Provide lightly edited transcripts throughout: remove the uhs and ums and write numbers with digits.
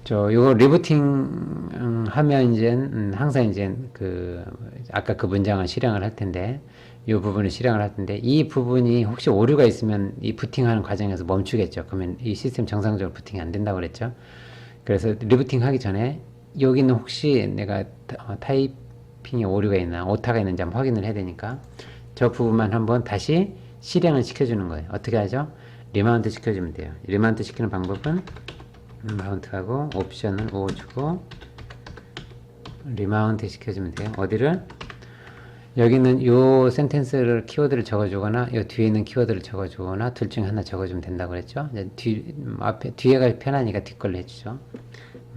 요거 리부팅 하면 이제 항상 이제 아까 그 문장을 실행을 할 텐데 이 부분을 실행을 할 텐데 이 부분이 혹시 오류가 있으면 이 부팅하는 과정에서 멈추겠죠. 그러면 이 시스템 정상적으로 부팅이 안 된다고 그랬죠. 그래서 리부팅 하기 전에 여기는 혹시 내가 타이핑에 오류가 있나 오타가 있는지 한번 확인을 해야 되니까 저 부분만 한번 다시 실행을 시켜주는 거예요. 어떻게 하죠? 리마운트 시켜주면 돼요. 리마운트 시키는 방법은 마운트하고 옵션은 5 주고 리마운트 시켜주면 돼요. 어디를? 여기는 요 센텐스를 키워드를 적어주거나 요 뒤에 있는 키워드를 적어주거나 둘 중에 하나 적어주면 된다고 그랬죠. 이제 뒤에가 편하니까 뒷걸로 해주죠.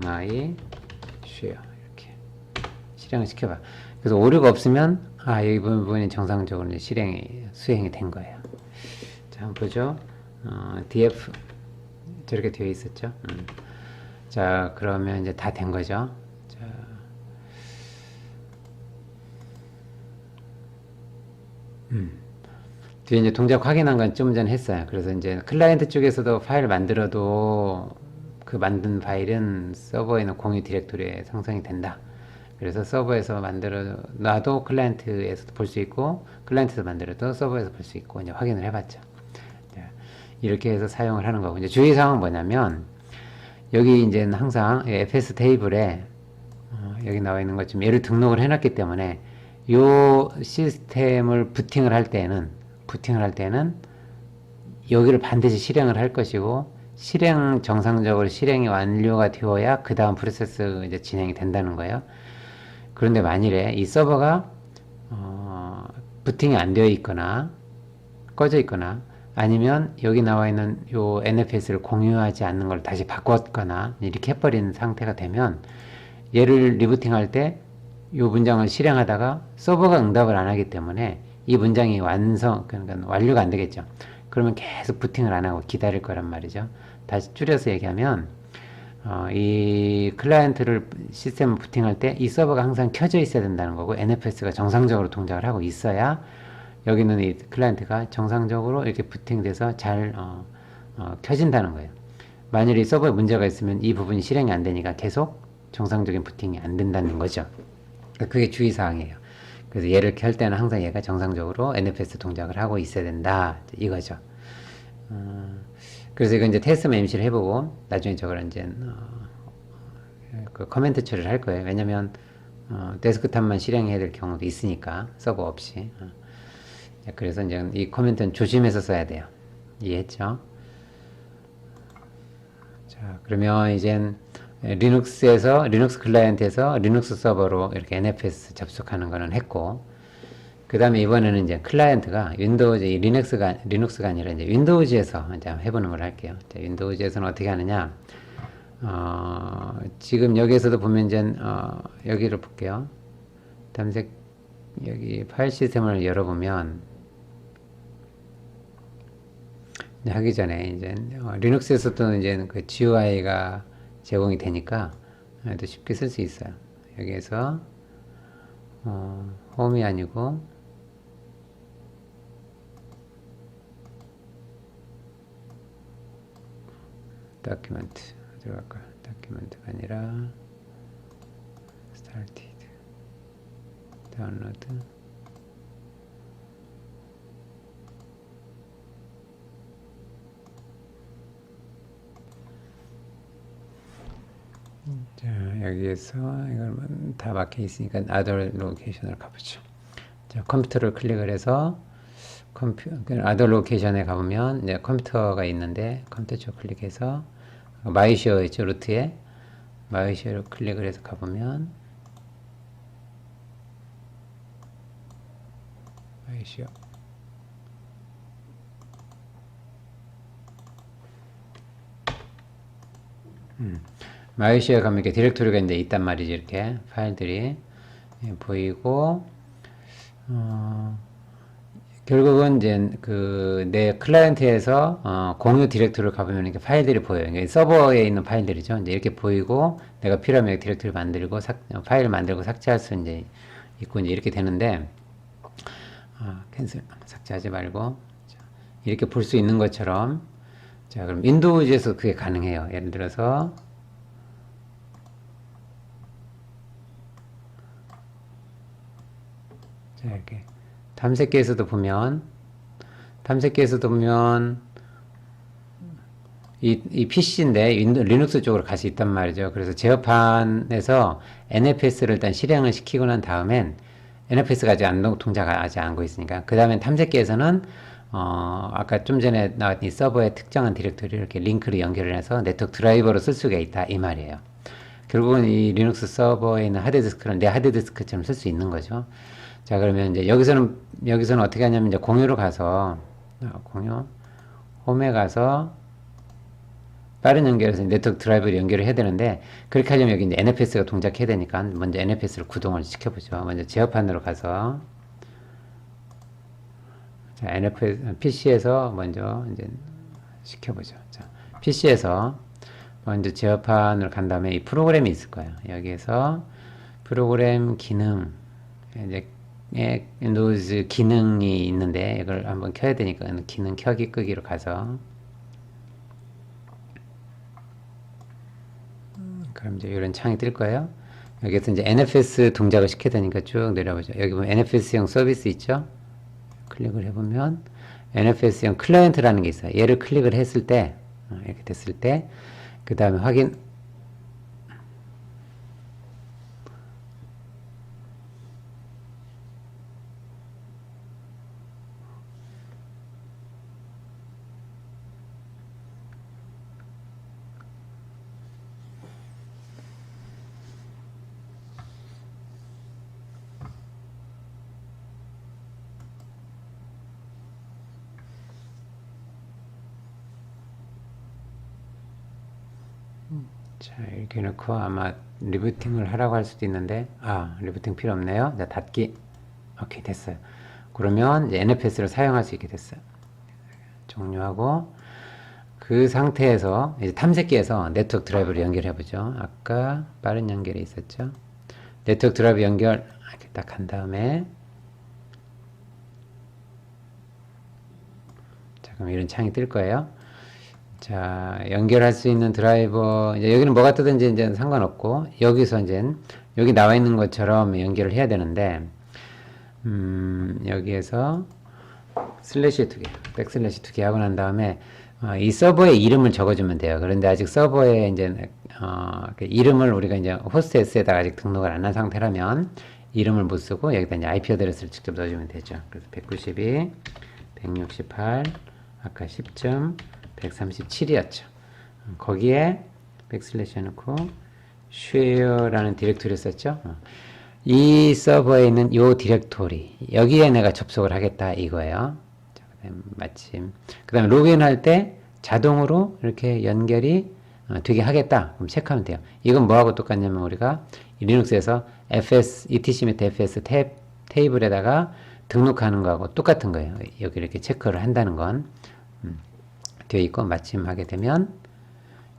my share 이렇게 실행을 시켜봐. 그래서 오류가 없으면 이 부분이 정상적으로 이제 수행이 된 거예요. 자, 한번 보죠. df 저렇게 되어 있었죠. 자, 그러면 이제 다 된 거죠. 자, 뒤에 이제 동작 확인한 건 좀 전에 했어요. 그래서 이제 클라이언트 쪽에서도 파일을 만들어도 그 만든 파일은 서버에 있는 공유 디렉토리에 상성이 된다. 그래서 서버에서 만들어 놔도 클라이언트에서도 볼 수 있고 클라이언트에서 만들어도 서버에서 볼 수 있고 이제 확인을 해봤죠. 이렇게 해서 사용을 하는 거고 이제 주의사항은 뭐냐면 여기 이제는 항상 FS 테이블에 여기 나와 있는 것처럼 얘를 등록을 해놨기 때문에 요 시스템을 부팅을 할 때는 여기를 반드시 실행을 할 것이고 정상적으로 실행이 완료가 되어야 그 다음 프로세스 이제 진행이 된다는 거예요. 그런데 만일에 이 서버가 부팅이 안 되어 있거나 꺼져 있거나 아니면 여기 나와 있는 요 NFS를 공유하지 않는 걸 다시 바꿨거나 이렇게 해버린 상태가 되면 얘를 리부팅 할 때 요 문장을 실행하다가 서버가 응답을 안 하기 때문에 이 문장이 그러니까 완료가 안 되겠죠. 그러면 계속 부팅을 안 하고 기다릴 거란 말이죠. 다시 줄여서 얘기하면 이 클라이언트를 시스템을 부팅할 때 이 서버가 항상 켜져 있어야 된다는 거고 NFS가 정상적으로 동작을 하고 있어야 여기는 이 클라이언트가 정상적으로 이렇게 부팅돼서 잘 켜진다는 거예요. 만일 이 서버에 문제가 있으면 이 부분이 실행이 안 되니까 계속 정상적인 부팅이 안 된다는 거죠. 그게 주의사항이에요. 그래서 얘를 켤 때는 항상 얘가 정상적으로 NFS 동작을 하고 있어야 된다. 이거죠. 그래서 이거 이제 테스트 MC를 해보고 나중에 저걸 이제 그 커멘트 처리를 할 거예요. 왜냐면 데스크탑만 실행해야 될 경우도 있으니까 서버 없이. 그래서 이제 이 커멘트는 조심해서 써야 돼요. 이해했죠? 자, 그러면 이젠 리눅스 클라이언트에서 리눅스 서버로 이렇게 NFS 접속하는 거는 했고, 그 다음에 이번에는 이제 클라이언트가 리눅스가 아니라 이제 윈도우즈에서 이제 해보는 걸 할게요. 자, 윈도우즈에서는 어떻게 하느냐? 지금 여기에서도 보면 이제, 여기를 볼게요. 여기 파일 시스템을 열어보면, 하기 전에 이제 리눅스에서도 이제 그 GUI가 제공이 되니까 또 쉽게 쓸 수 있어요. 여기에서 홈이 아니고 다큐멘트 들어갈까요? 다큐멘트가 아니라 started 다운로드 자, 여기에서 이걸 다 막혀 있으니까 other location을 가보죠. 자, 컴퓨터를 클릭을 해서 other location에 가보면 이제 컴퓨터가 있는데 컴퓨터 쪽 클릭해서 마이쉐어 있죠, 루트에 마이쉐어를 클릭을 해서 가보면 마이쉐어 마이쉐어 가면 이렇게 디렉토리가 이제 있단 말이지. 이렇게 파일들이 보이고 결국은 이제 내 클라이언트에서 공유 디렉토리를 가보면 이렇게 파일들이 보여요. 이게 서버에 있는 파일들이죠. 이제 이렇게 보이고 내가 필요하면 디렉토리 만들고 파일을 만들고 삭제할 수 이제 있고 이제 이렇게 되는데 캔슬 삭제하지 말고 이렇게 볼 수 있는 것처럼 자, 그럼 윈도우즈에서 그게 가능해요. 예를 들어서 자, 이렇게 탐색기에서도 보면 탐색기에서도 보면 이 PC인데 리눅스 쪽으로 갈 수 있단 말이죠. 그래서 제어판에서 NFS를 일단 실행을 시키고 난 다음엔 NFS가 아직 안 동작을 아직 안 하고 있으니까 그 다음엔 탐색기에서는 아까 좀 전에 나왔던 이 서버의 특정한 디렉토리를 이렇게 링크를 연결을 해서 네트워크 드라이버로 쓸 수가 있다 이 말이에요. 결국은 이 리눅스 서버에 있는 하드디스크를 내 하드디스크처럼 쓸 수 있는 거죠. 자, 그러면 이제 여기서는 어떻게 하냐면 이제 공유로 가서 공유 홈에 가서 빠른 연결해서 네트워크 드라이브를 연결을 해야 되는데 그렇게 하려면 여기 이제 NFS가 동작해야 되니까 먼저 NFS를 구동을 시켜보죠. 먼저 제어판으로 가서 자, NFS PC에서 먼저 이제 시켜보죠. 자, PC에서 먼저 제어판으로 간 다음에 이 프로그램이 있을 거예요. 여기에서 프로그램 기능 이제 윈도우즈 기능이 있는데 이걸 한번 켜야 되니까 기능 켜기 끄기로 가서 그럼 이제 이런 창이 뜰 거예요. 여기서 이제 NFS 동작을 시켜야 되니까 쭉 내려보죠. 여기 보면 NFS형 서비스 있죠? 클릭을 해보면 NFS형 클라이언트라는 게 있어요. 얘를 클릭을 했을 때 이렇게 됐을 때 그 다음에 확인 자, 이렇게 놓고 아마 리부팅을 하라고 할 수도 있는데 리부팅 필요 없네요. 자, 닫기. 오케이, 됐어요. 그러면 이제 NFS를 사용할 수 있게 됐어요. 종료하고 그 상태에서 이제 탐색기에서 네트워크 드라이브를 연결해 보죠. 아까 빠른 연결이 있었죠. 네트워크 드라이브 연결 이렇게 딱 한 다음에 자, 그럼 이런 창이 뜰 거예요. 자, 연결할 수 있는 드라이버, 이제 여기는 뭐가 뜨든지 이제 상관없고, 여기서 이제, 여기 나와 있는 것처럼 연결을 해야 되는데, 여기에서 슬래시 두 개, 백슬래시 두 개 하고 난 다음에, 이 서버의 이름을 적어주면 돼요. 그런데 아직 서버에 이제, 그 이름을 우리가 이제 호스트 S에다가 아직 등록을 안 한 상태라면, 이름을 못 쓰고, 여기다 이제 IP 어드레스를 직접 넣어주면 되죠. 그래서 192, 168, 아까 10점, 137이었죠. 거기에 백슬래시 해놓고 share라는 디렉토리를 썼죠. 이 서버에 있는 요 디렉토리 여기에 내가 접속을 하겠다 이거예요. 자, 마침 그 다음에 로그인 할 때 자동으로 이렇게 연결이 되게 하겠다. 그럼 체크하면 돼요. 이건 뭐하고 똑같냐면 우리가 리눅스에서 fs etc/fs 테이블에다가 등록하는 거하고 똑같은 거예요. 여기 이렇게 체크를 한다는 건 되어 있고 마침 하게 되면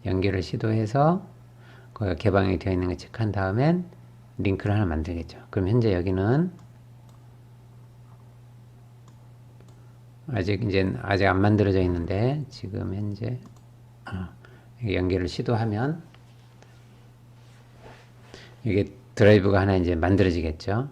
연결을 시도해서 거기가 개방이 되어 있는 거 체크한 다음엔 링크를 하나 만들겠죠. 그럼 현재 여기는 아직 안 만들어져 있는데 지금 현재 연결을 시도하면 이게 드라이브가 하나 이제 만들어지겠죠.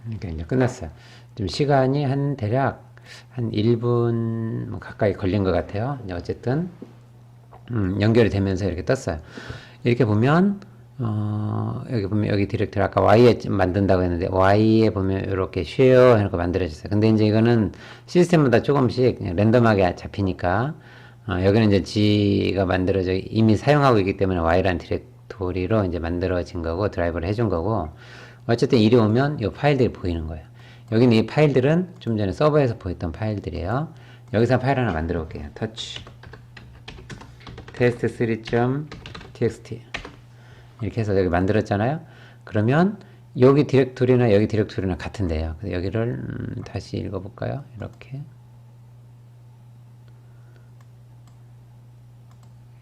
그러니까 이제 끝났어요. 지금 시간이 대략 한 1분 가까이 걸린 것 같아요. 이제 어쨌든 연결이 되면서 이렇게 떴어요. 이렇게 보면 여기 디렉터리 아까 Y에 만든다고 했는데 Y에 보면 이렇게 쉐어 해놓고 만들어졌어요. 근데 이제 이거는 시스템마다 조금씩 랜덤하게 잡히니까 여기는 이제 G가 만들어져 이미 사용하고 있기 때문에 Y라는 디렉토리로 이제 만들어진 거고 드라이브를 해준 거고 어쨌든 이리 오면 이 파일들이 보이는 거예요. 여기는 이 파일들은 좀 전에 서버에서 보였던 파일들이에요. 여기서 파일 하나 만들어 볼게요. touch test3.txt 이렇게 해서 여기 만들었잖아요. 그러면 여기 디렉토리나 여기 디렉토리나 같은데요. 그래서 여기를 다시 읽어볼까요? 이렇게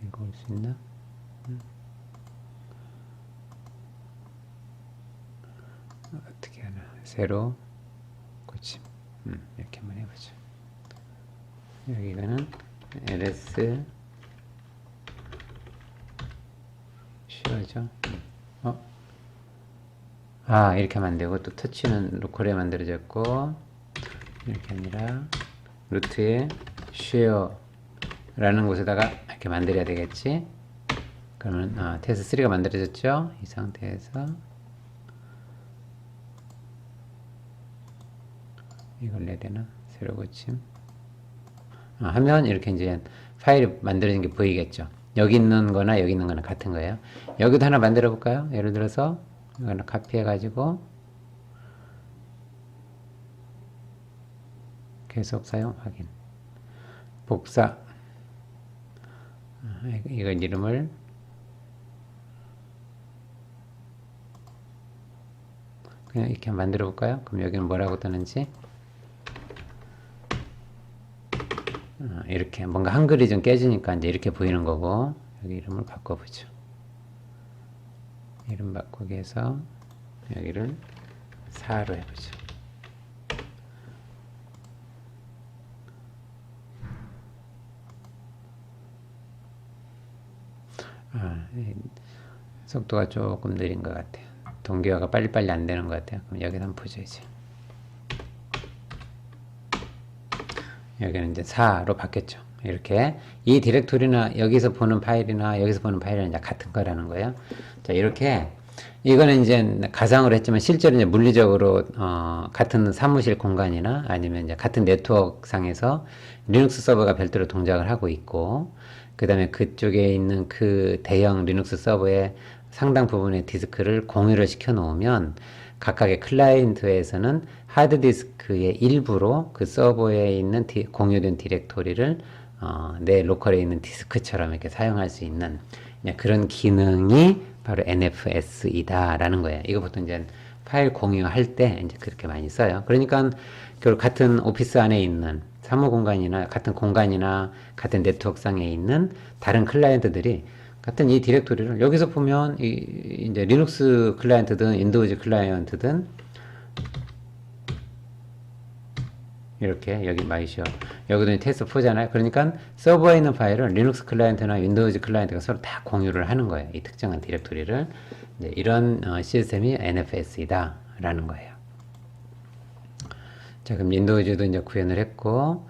읽어볼 수 있나? 어떻게 하나? 새로 보지. 이렇게 한번 해보죠. 여기가는 ls 쉬워죠. 이렇게 하면 안 되고, 또 터치는 로컬에 만들어졌고, 이렇게 아니라 루트에 share라는 곳에다가 이렇게 만들어야 되겠지. 그러면 테스트3가 만들어졌죠. 이 상태에서 이걸 내야 되나? 새로 고침. 하면 이렇게 이제 파일이 만들어진 게 보이겠죠. 여기 있는 거나 여기 있는 거나 같은 거예요. 여기도 하나 만들어 볼까요? 예를 들어서 이거는 카피해 가지고 계속 사용 확인. 복사. 이걸 이름을 그냥 이렇게 만들어 볼까요? 그럼 여기는 뭐라고 뜨는지 이렇게 뭔가 한글이 좀 깨지니까 이제 이렇게 보이는 거고, 여기 이름을 바꿔보죠. 이름 바꾸기 해서 여기를 4로 해보죠. 속도가 조금 느린 것 같아요. 동기화가 빨리빨리 안 되는 것 같아요. 그럼 여기서 한번 보죠, 이제. 여기는 이제 4로 바뀌었죠. 이렇게 이 디렉토리나 여기서 보는 파일이나 여기서 보는 파일은 이제 같은 거라는 거예요. 자, 이렇게 이거는 이제 가상으로 했지만 실제로 이제 물리적으로 같은 사무실 공간이나 아니면 이제 같은 네트워크 상에서 리눅스 서버가 별도로 동작을 하고 있고, 그 다음에 그쪽에 있는 그 대형 리눅스 서버의 상당 부분의 디스크를 공유를 시켜 놓으면 각각의 클라이언트에서는 하드디스크의 일부로 그 서버에 있는 공유된 디렉토리를 내 로컬에 있는 디스크처럼 이렇게 사용할 수 있는 그런 기능이 바로 NFS이다라는 거예요. 이거 보통 이제 파일 공유할 때 이제 그렇게 많이 써요. 그러니까 같은 오피스 안에 있는 사무 공간이나 같은 공간이나 같은 네트워크상에 있는 다른 클라이언트들이 같은 이 디렉토리를 여기서 보면 이제 리눅스 클라이언트든 윈도우즈 클라이언트든 이렇게 여기 마이쇼 여기도 테스트4잖아요. 그러니까 서버에 있는 파일을 리눅스 클라이언트나 윈도우즈 클라이언트가 서로 다 공유를 하는 거예요. 이 특정한 디렉토리를. 이런 시스템이 NFS이다 라는 거예요. 자, 그럼 윈도우즈도 이제 구현을 했고,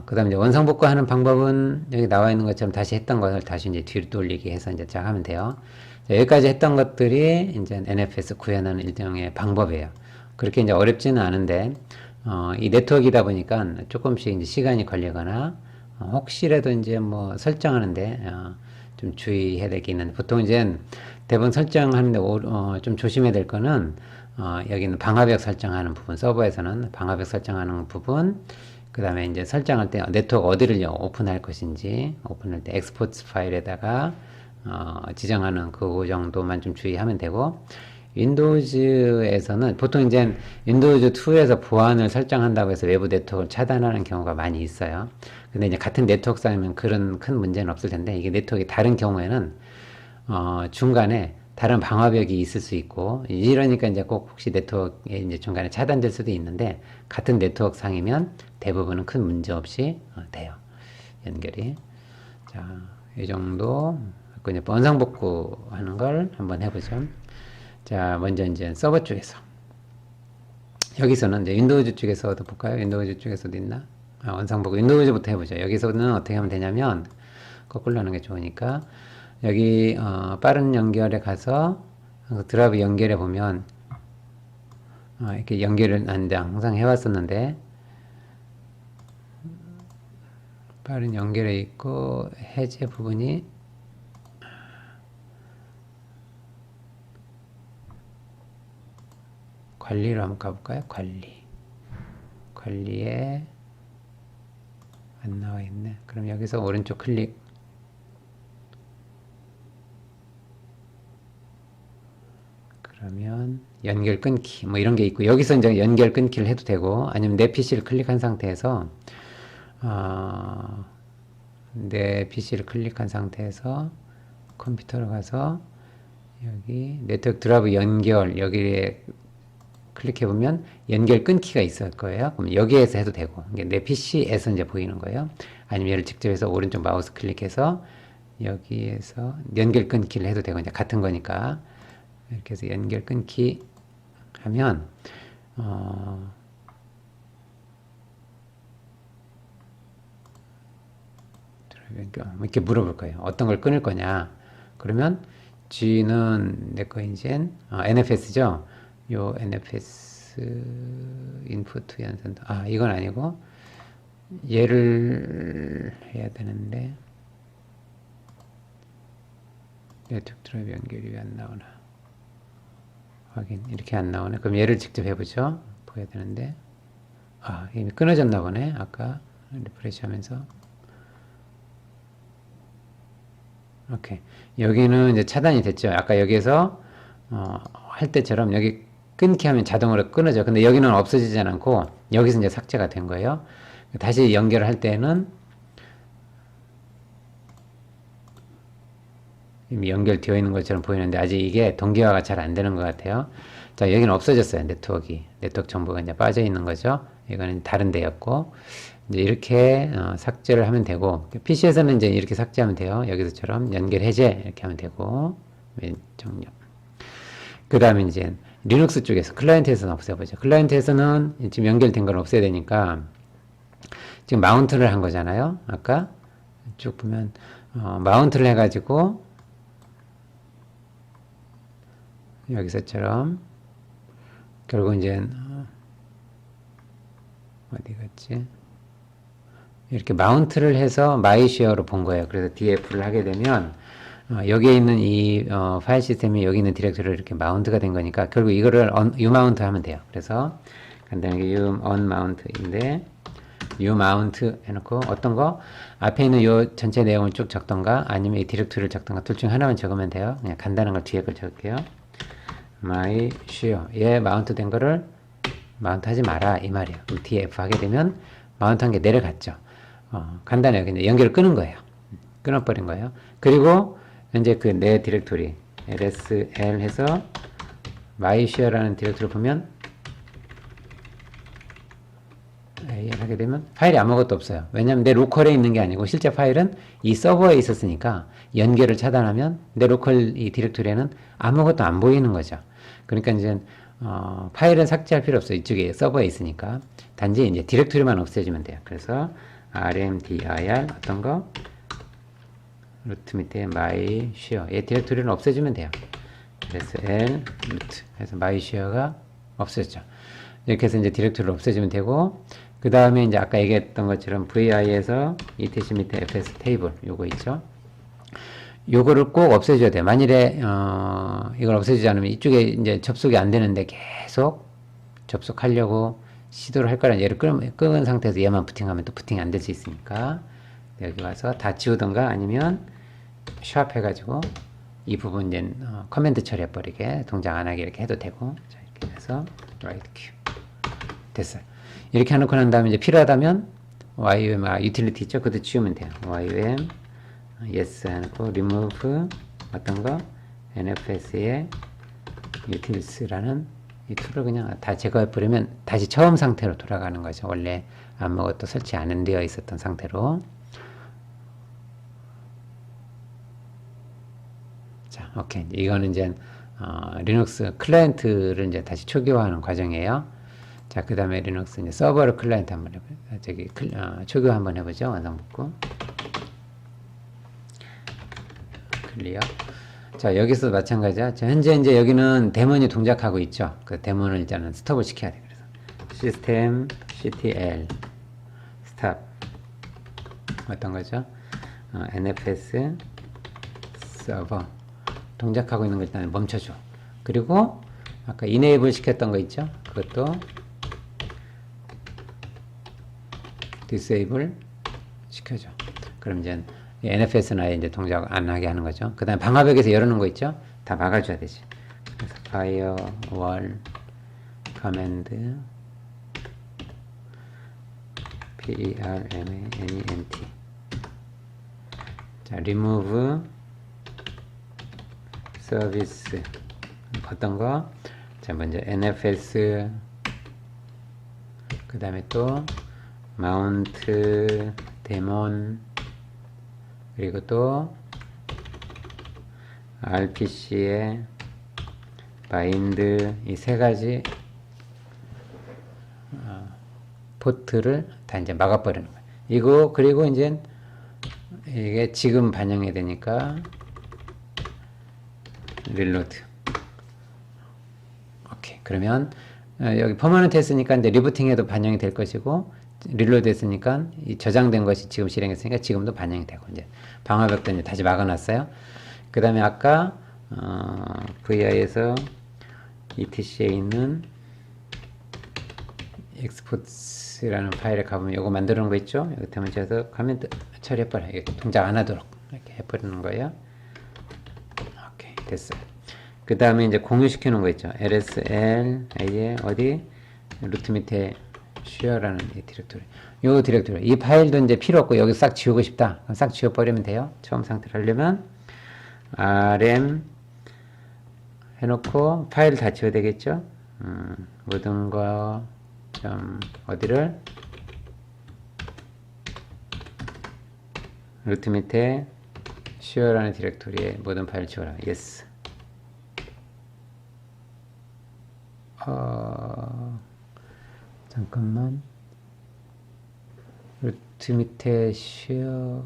그 다음에 이제 원상복구하는 방법은 여기 나와 있는 것처럼 다시 했던 것을 다시 이제 뒤로 돌리기 해서 이제 쫙 하면 돼요. 자, 여기까지 했던 것들이 이제 NFS 구현하는 일종의 방법이에요. 그렇게 이제 어렵지는 않은데, 이 네트워크이다 보니까 조금씩 이제 시간이 걸리거나, 혹시라도 이제 뭐 설정하는데, 좀 주의해야 될 게 있는데, 보통 이제 대부분 설정하는데, 좀 조심해야 될 거는, 여기는 방화벽 설정하는 부분, 서버에서는 방화벽 설정하는 부분, 그 다음에 이제 설정할 때 네트워크 어디를 오픈할 것인지, 오픈할 때 엑스포트 파일에다가, 지정하는 그 정도만 좀 주의하면 되고, 윈도우즈에서는 보통 이제 윈도우즈 2에서 보안을 설정한다고 해서 외부 네트워크를 차단하는 경우가 많이 있어요. 근데 이제 같은 네트워크상이면 그런 큰 문제는 없을 텐데, 이게 네트워크가 다른 경우에는, 중간에 다른 방화벽이 있을 수 있고, 이러니까 이제 꼭 혹시 네트워크에 이제 중간에 차단될 수도 있는데, 같은 네트워크 상이면 대부분은 큰 문제 없이 돼요. 연결이. 자, 이 정도. 그 이제 원상복구 하는 걸 한번 해보죠. 자, 먼저 이제 서버 쪽에서. 여기서는 이제 윈도우즈 쪽에서도 볼까요? 윈도우즈 쪽에서도 있나? 원상복구. 윈도우즈부터 해보죠. 여기서는 어떻게 하면 되냐면, 거꾸로 하는 게 좋으니까, 여기 빠른 연결에 가서 드라이브 연결해 보면 이렇게 연결을 항상 해왔었는데 빠른 연결에 있고 해제 부분이 관리로 한번 가볼까요? 관리에 안 나와 있네. 그럼 여기서 오른쪽 클릭 그러면 연결 끊기 뭐 이런 게 있고 여기서 이제 연결 끊기를 해도 되고 아니면 내 PC를 클릭한 상태에서 내 PC를 클릭한 상태에서 컴퓨터로 가서 여기 네트워크 드라이브 연결 여기에 클릭해 보면 연결 끊기가 있을 거예요. 그럼 여기에서 해도 되고, 이게 내 PC에서 이제 보이는 거예요. 아니면 얘를 직접 해서 오른쪽 마우스 클릭해서 여기에서 연결 끊기를 해도 되고, 이제 같은 거니까. 이렇게 해서 연결 끊기 하면, 이렇게 물어볼 거예요. 어떤 걸 끊을 거냐. 그러면 G는 내 거 이제 NFS죠. 요 NFS 인풋 연산도 이건 아니고 얘를 해야 되는데 네트워크 드라이브 연결이 왜 안 나오나 확인. 이렇게 안 나오네. 그럼 얘를 직접 해보죠. 보여야 되는데 이미 끊어졌나 보네. 아까 리프레시 하면서 오케이. 여기는 이제 차단이 됐죠. 아까 여기에서 할 때처럼 여기 끊기 하면 자동으로 끊어져. 근데 여기는 없어지지 않고 여기서 이제 삭제가 된 거예요. 다시 연결을 할 때는 이미 연결되어 있는 것처럼 보이는데 아직 이게 동기화가 잘 안 되는 것 같아요. 자, 여기는 없어졌어요. 네트워크 정보가 이제 빠져 있는 거죠. 이거는 다른 데였고 이제 이렇게 삭제를 하면 되고 PC에서는 이제 이렇게 삭제하면 돼요. 여기서처럼 연결 해제 이렇게 하면 되고 왼쪽 옆. 그 다음에 이제 리눅스 쪽에서 클라이언트에서는 없애보죠. 클라이언트에서는 지금 연결된 걸 없애야 되니까 지금 마운트를 한 거잖아요. 아까 쭉 보면 마운트를 해가지고 여기서처럼 결국 이제 어디 갔지? 이렇게 마운트를 해서 마이쉐어로 본 거예요. 그래서 DF를 하게 되면 여기에 있는 이 파일 시스템이 여기 있는 디렉토리로 이렇게 마운트가 된 거니까 결국 이거를 umount 하면 돼요. 그래서 간단하게 unmount인데 umount 해놓고 어떤 거 앞에 있는 요 전체 내용을 쭉 적던가 아니면 이 디렉토리를 적던가 둘 중 하나만 적으면 돼요. 그냥 간단한 걸 뒤에 걸 적을게요. myshare 얘 마운트 된 거를 마운트 하지 마라 이 말이에요. df 하게 되면 마운트 한 게 내려갔죠. 간단해요. 그냥 연결을 끊은 거예요. 끊어버린 거예요. 그리고 현재 그 내 디렉토리 lsl 해서 myshare라는 디렉토리를 보면 하게 되면 파일이 아무것도 없어요. 왜냐하면 내 로컬에 있는 게 아니고 실제 파일은 이 서버에 있었으니까 연결을 차단하면 내 로컬 이 디렉토리에는 아무것도 안 보이는 거죠. 그러니까 이제 파일은 삭제할 필요 없어요. 이쪽에 서버에 있으니까 단지 이제 디렉토리만 없애주면 돼요. 그래서 rmdir 어떤 거 루트 밑에 myshare 얘 디렉토리를 없애주면 돼요. 그래서 l 루트 해서 myShare가 없어졌죠. 이렇게 해서 이제 디렉토리를 없애주면 되고 그 다음에 이제 아까 얘기했던 것처럼 vi에서 etc 밑에 fs 테이블 요거 있죠. 요거를 꼭 없애줘야 돼요. 만일에 이걸 없애주지 않으면 이쪽에 이제 접속이 안 되는데 계속 접속하려고 시도를 할 거란 얘를 끄는 상태에서 얘만 부팅하면 또 부팅이 안 될 수 있으니까 여기 와서 다 지우던가 아니면 샵 해가지고 이 부분 이제 커맨드 처리해버리게 동작 안 하게 이렇게 해도 되고 자 이렇게 해서 right Q 됐어요. 이렇게 해놓고 난 다음에 이제 필요하다면 YUM 유틸리티 있죠? 그것도 지우면 돼요. YUM yes 해놓고 remove 어떤 거 NFS의 utils라는 이 툴을 그냥 다 제거해버리면 다시 처음 상태로 돌아가는 거죠. 원래 아무것도 설치 안 되어 있었던 상태로. 자, 오케이. 이거는 이제 리눅스 클라이언트를 이제 다시 초기화하는 과정이에요. 자, 그 다음에 리눅스 이제 서버를 클라이언트 한번 해보죠. 초기화 한번 해보죠. 완성 붙고 클리어. 자, 여기서 마찬가지야. 자, 현재 이제 여기는 데몬이 동작하고 있죠. 그 데몬을 일단은 스톱을 시켜야 돼. 그래서 시스템 ctl 스탑 어떤 거죠? nfs 서버 동작하고 있는 거 일단 멈춰줘. 그리고 아까 enable 시켰던 거 있죠? 그것도 disable 시켜줘. 그럼 이제 NFS는 아예 이제 동작 안 하게 하는 거죠. 그 다음에 방화벽에서 열어놓은 거 있죠? 다 막아줘야 되지. 그래서 firewall command permanent 자, remove service 어떤 거? 자, 자, 먼저 NFS, 그 다음에 또 마운트 데몬, 그리고 또 RPC에 바인드, 이 세 가지 포트를 다 이제 막아버리는 거예요. 이거, 그리고 이제 이게 지금 반영이 되니까 릴로드. 오케이. 그러면 여기 퍼머넌트 했으니까 이제 리부팅에도 반영이 될 것이고, 릴로드 했으니까 이 저장된 것이 지금 실행했으니까 지금도 반영이 되고, 이제 방화벽도 이제 다시 막아놨어요. 그 다음에 아까 VI에서 ETC에 있는 exports라는 파일에 가보면 이거 만들어 놓은 거 있죠? 여기 대문자에서 가면 처리해버려. 이게 동작 안 하도록 이렇게 해버리는 거예요. 오케이, 됐어요. 그 다음에 이제 공유시켜 놓은 거 있죠? lsl 어디 루트 밑에 share라는 이 디렉토리. 요 디렉토리. 이 파일도 이제 필요 없고 여기 싹 지우고 싶다. 싹 지워버리면 돼요. 처음 상태로 하려면 rm 해놓고 파일 다 지워야 되겠죠? 모든 거 어디를 루트 밑에 share라는 디렉토리에 모든 파일을 지워라. yes. 잠깐만. 루트 밑에 share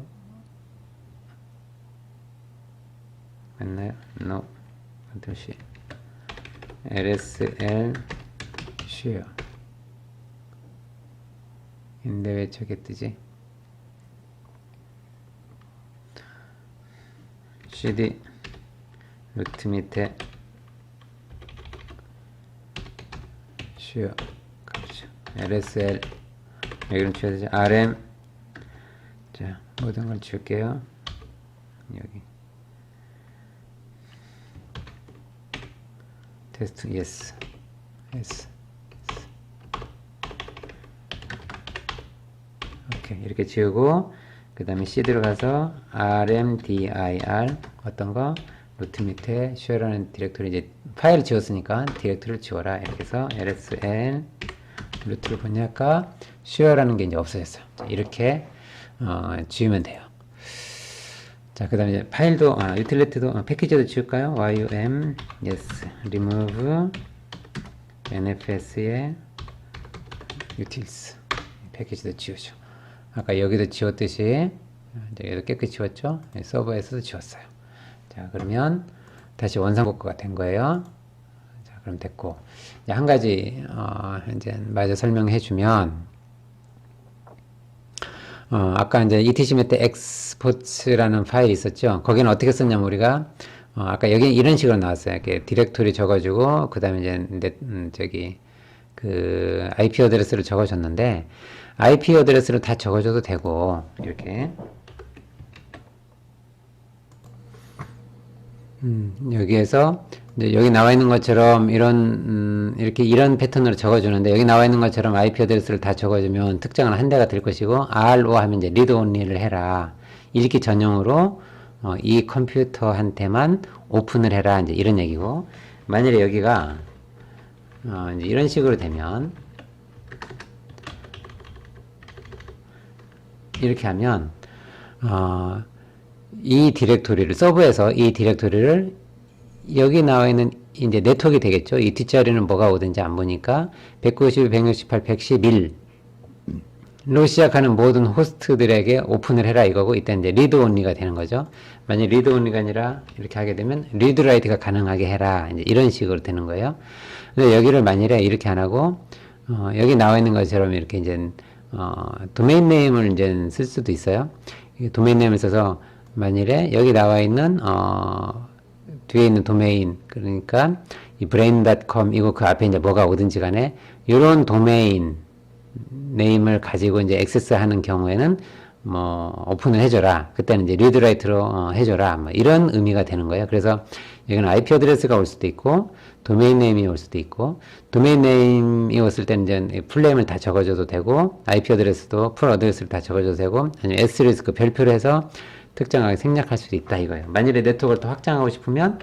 맞나요? no. 다시 lsl share 인데 왜 저게 뜨지? cd 루트 밑에 share 그렇죠. lsl 여기는 지워야 되죠. rm 자 모든 걸 지울게요. 여기 테스트 yes yes 오케이 이렇게 지우고 그 다음에 C 들어가서 rmdir 어떤 거 루트 밑에 share라는 디렉토리 이제 파일을 지웠으니까 디렉토리를 지워라 이렇게 해서 lsl 루트를 보니까 share라는 게 이제 없어졌어요. 자, 이렇게 지우면 돼요. 자, 그 다음에 이제 파일도, 유틸리티도, 패키지도 지울까요? yum, yes, remove, nfs에 utils. 패키지도 지우죠. 아까 여기도 지웠듯이, 이제 여기도 깨끗이 지웠죠? 서버에서도 지웠어요. 자, 그러면 다시 원상복구가 된 거예요. 자, 그럼 됐고. 이제 한 가지, 이제 마저 설명해 주면, 아까 이제 etc 때 exports라는 파일이 있었죠. 거기는 어떻게 썼냐면 우리가 아까 여기 이런 식으로 나왔어요. 이렇게 디렉토리 적어주고 그 다음에 이제 저기 그 IP 어드레스를 적어줬는데 IP 어드레스를 다 적어줘도 되고 이렇게 여기에서 이제 여기 나와 있는 것처럼 이렇게 이런 패턴으로 적어주는데 여기 나와 있는 것처럼 IP 어드레스를 다 적어주면 특정은 한 대가 될 것이고 RO 하면 이제 read only를 해라. 읽기 전용으로 이 컴퓨터한테만 오픈을 해라. 이제 이런 얘기고 만일에 여기가 이제 이런 식으로 되면 이렇게 하면 이 디렉토리를 서버에서 이 디렉토리를 여기 나와 있는 이제 네트워크가 되겠죠. 이 뒷자리는 뭐가 오든지 안 보니까 192, 168, 111로 시작하는 모든 호스트들에게 오픈을 해라 이거고 이때 이제 리드 온리가 되는 거죠. 만약 리드 온리가 아니라 이렇게 하게 되면 리드 라이트가 가능하게 해라 이제 이런 식으로 되는 거예요. 근데 여기를 만일에 이렇게 안 하고 여기 나와 있는 것처럼 이렇게 이제 도메인 네임을 이제 쓸 수도 있어요. 도메인 네임을 써서 만일에 여기 나와 있는 뒤에 있는 도메인 그러니까 이 brain.com 이거 그 앞에 이제 뭐가 오든지 간에 이런 도메인 네임을 가지고 이제 액세스하는 경우에는 뭐 오픈을 해줘라. 그때는 이제 리드라이트로 해줘라. 뭐 이런 의미가 되는 거예요. 그래서 여기는 IP 어드레스가 올 수도 있고 도메인 네임이 올 수도 있고 도메인 네임이 왔을 때는 이제 풀네임을 다 적어줘도 되고 IP 어드레스도 풀 어드레스를 다 적어줘도 되고 아니면 S리스크 별표로 해서 특정하게 생략할 수도 있다 이거예요. 만일에 네트워크를 더 확장하고 싶으면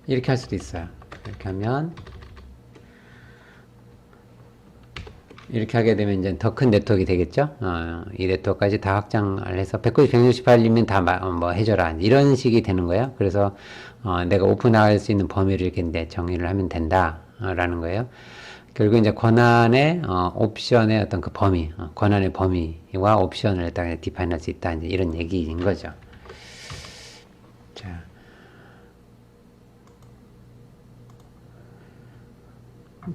이렇게 할 수도 있어요. 이렇게 하면 이렇게 하게 되면 이제 더 큰 네트워크가 되겠죠. 이 네트워크까지 다 확장을 해서 190, 168이면 다 뭐 해줘라 이런 식이 되는 거예요. 그래서 내가 오픈할 수 있는 범위를 이렇게 이제 정의를 하면 된다라는 거예요. 결국 이제 권한의 옵션의 어떤 그 범위, 권한의 범위와 옵션을 딱 디파인할 수 있다 이제 이런 얘기인 거죠. 자.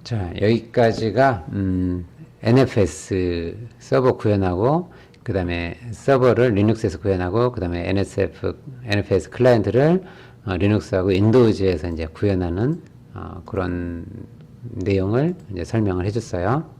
자, 여기까지가 NFS 서버 구현하고 그 다음에 서버를 리눅스에서 구현하고 그 다음에 NFS 클라이언트를 리눅스하고 윈도우즈에서 이제 구현하는 그런 내용을 이제 설명을 해줬어요.